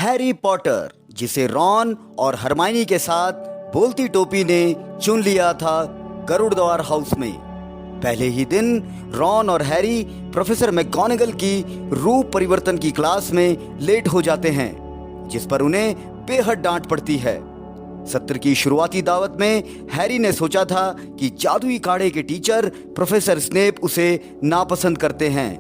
Harry Potter, जिसे Ron और Hermione के साथ बोलती टोपी ने चुन लिया था गरुड़द्वार हाउस में। पहले ही दिन रॉन और हैरी प्रोफेसर मैकगोनागल की रूप परिवर्तन की क्लास में लेट हो जाते हैं, जिस पर उन्हें बेहद डांट पड़ती है। सत्र की शुरुआती दावत में हैरी ने सोचा था कि जादुई काढ़े के टीचर प्रोफेसर स्नेप उसे नापसंद करते हैं,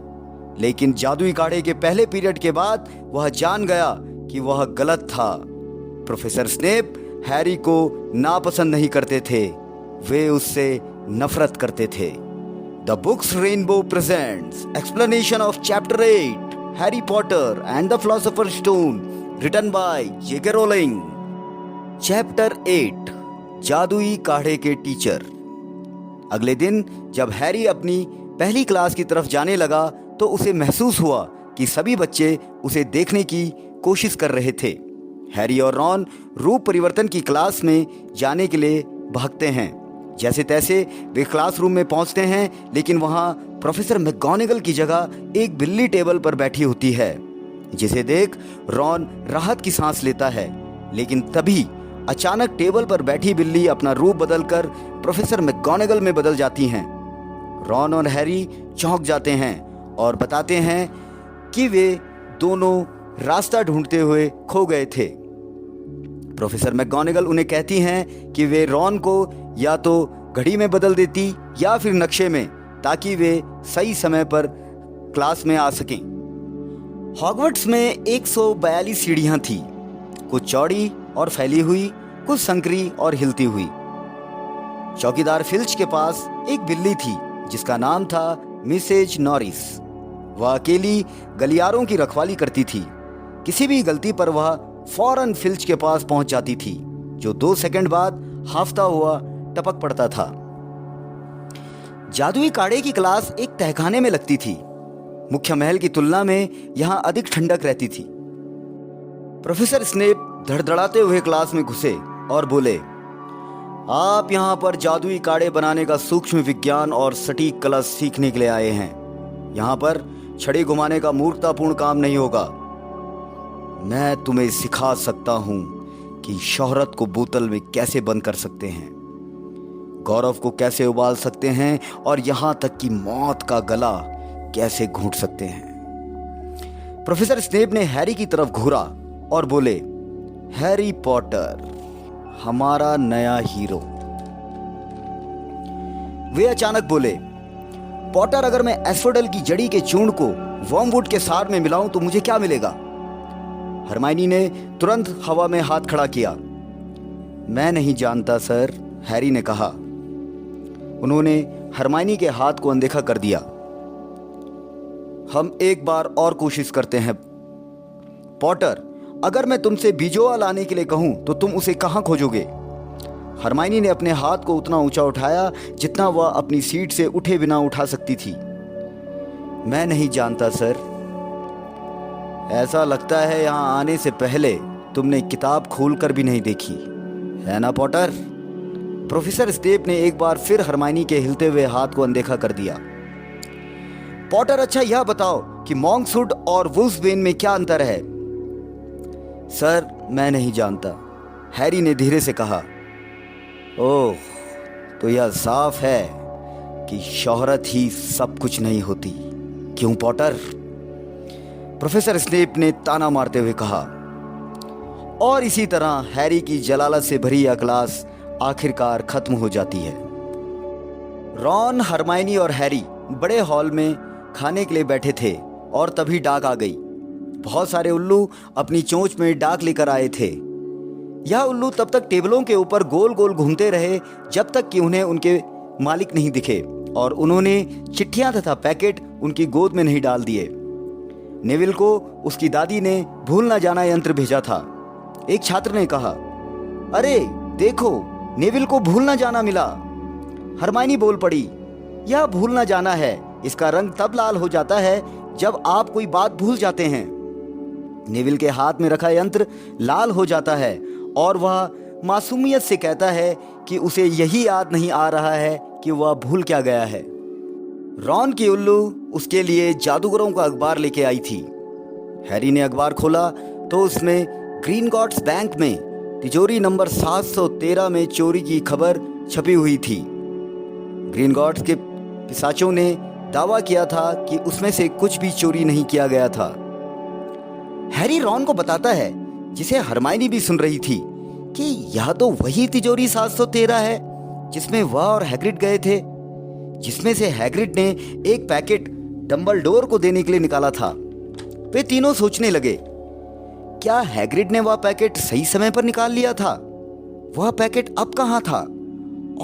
लेकिन जादुई काढ़े के पहले पीरियड के बाद वह जान गया कि वह गलत था। प्रोफेसर स्नेप हैरी को नापसंद नहीं करते थे, वे उससे नफरत करते थे। The books rainbow presents explanation of chapter 8 Harry Potter and the philosopher's stone, written by J.K. Rowling. Chapter 8 जादुई काढ़े के टीचर। अगले दिन जब हैरी अपनी पहली क्लास की तरफ जाने लगा तो उसे महसूस हुआ कि सभी बच्चे उसे देखने की कोशिश कर रहे थे। हैरी और रॉन रूप परिवर्तन की क्लास में जाने के लिए भागते हैं। जैसे तैसे वे क्लासरूम में पहुंचते हैं, लेकिन वहां प्रोफेसर मैकगोनागल की जगह एक बिल्ली टेबल पर बैठी होती है, जिसे देख रॉन राहत की सांस लेता है। लेकिन तभी अचानक टेबल पर बैठी बिल्ली अपना रूप बदलकर प्रोफेसर मैकगोनागल में बदल जाती हैं। रॉन और हैरी चौंक जाते हैं और बताते हैं कि वे दोनों रास्ता ढूंढते हुए खो गए थे। प्रोफेसर मैकगोनागल उन्हें कहती हैं कि वे रॉन को या तो घड़ी में बदल देती या फिर नक्शे में, ताकि वे सही समय पर क्लास में आ सकें। हॉगवर्ट्स में 142 सीढ़ियां थी, कुछ चौड़ी और फैली हुई, कुछ संकरी और हिलती हुई। चौकीदार फिल्च के पास एक बिल्ली थी जिसका नाम था मिसेज नॉरिस। वह अकेली गलियारों की रखवाली करती थी। किसी भी गलती पर वह फौरन फिल्च के पास पहुंच जाती थी, जो 2 सेकंड बाद हाफता हुआ टपक पड़ता था। जादुई काढ़े की क्लास एक तहखाने में लगती थी। मुख्य महल की तुलना में यहां अधिक ठंडक रहती थी। प्रोफेसर स्नेप धड़धड़ाते हुए क्लास में घुसे और बोले, आप यहाँ पर जादुई काढ़े बनाने का सूक्ष्म विज्ञान और सटीक कला सीखने के लिए आए हैं। यहाँ पर छड़ी घुमाने का मूर्खतापूर्ण काम नहीं होगा। मैं तुम्हें सिखा सकता हूं कि शोहरत को बोतल में कैसे बंद कर सकते हैं, गौरव को कैसे उबाल सकते हैं और यहां तक कि मौत का गला कैसे घूंट सकते हैं। प्रोफेसर स्नेप ने हैरी की तरफ घूरा और बोले, हैरी पॉटर, हमारा नया हीरो। वे अचानक बोले, पॉटर, अगर मैं एस्फोडल की जड़ी के चूर्ण को वर्मवुड के सार में मिलाऊं तो मुझे क्या मिलेगा? हरमाइनी ने तुरंत हवा में हाथ खड़ा किया। मैं नहीं जानता सर, हैरी ने कहा। उन्होंने हरमाइनी के हाथ को अनदेखा कर दिया। हम एक बार और कोशिश करते हैं। पॉटर, अगर मैं तुमसे बिजोआ लाने के लिए कहूं तो तुम उसे कहां खोजोगे? हरमाइनी ने अपने हाथ को उतना ऊंचा उठाया जितना वह अपनी सीट से उठे बिना उठा सकती थी। मैं नहीं जानता सर। ऐसा लगता है यहां आने से पहले तुमने किताब खोलकर भी नहीं देखी, है ना पॉटर? प्रोफेसर स्नेप ने एक बार फिर हरमाइनी के हिलते हुए हाथ को अनदेखा कर दिया। पॉटर, अच्छा यह बताओ कि मॉन्क्सवुड और वुल्फ्सबेन में क्या अंतर है? सर, मैं नहीं जानता, हैरी ने धीरे से कहा। ओह, तो यह साफ है कि शोहरत ही सब कुछ नहीं होती, क्यों पॉटर? प्रोफेसर स्नेप ने ताना मारते हुए कहा। और इसी तरह हैरी की जलालत से भरी यह क्लास आखिरकार खत्म हो जाती है। रॉन, हरमाइनी और हैरी बड़े हॉल में खाने के लिए बैठे थे और तभी डाक आ गई। बहुत सारे उल्लू अपनी चोंच में डाक लेकर आए थे। यह उल्लू तब तक टेबलों के ऊपर गोल गोल घूमते रहे जब तक कि उन्हें उनके मालिक नहीं दिखे और उन्होंने चिट्ठियां तथा पैकेट उनकी गोद में नहीं डाल दिए। नेविल को उसकी दादी ने भूल न जाना यंत्र भेजा था। एक छात्र ने कहा, अरे देखो, नेविल को भूल न जाना मिला। हरमाइनी बोल पड़ी, यह भूल न जाना है, इसका रंग तब लाल हो जाता है जब आप कोई बात भूल जाते हैं। नेविल के हाथ में रखा यंत्र लाल हो जाता है और वह मासूमियत से कहता है कि उसे यही याद नहीं आ रहा है कि वह भूल क्या गया है। रॉन की उल्लू उसके लिए जादूगरों का अखबार लेके आई थी। हैरी ने अखबार खोला तो उसमें ग्रीन गॉड्स बैंक में तिजोरी नंबर 713 में चोरी की खबर छपी हुई थी। ग्रीन गॉड्स के पिशाचों ने दावा किया था कि उसमें से कुछ भी चोरी नहीं किया गया था। हैरी रॉन को बताता है, जिसे हरमाइनी भी सुन रही थी, कि यह तो वही तिजोरी 713 है जिसमें वह और हैग्रिड गए थे, जिसमें से हैग्रिड ने एक पैकेट डंबलडोर को देने के लिए निकाला था। वे तीनों सोचने लगे, क्या हैग्रिड ने वह पैकेट सही समय पर निकाल लिया था? वह पैकेट अब कहाँ था?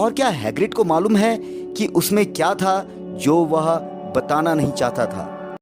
और क्या हैग्रिड को मालूम है कि उसमें क्या था जो वह बताना नहीं चाहता था?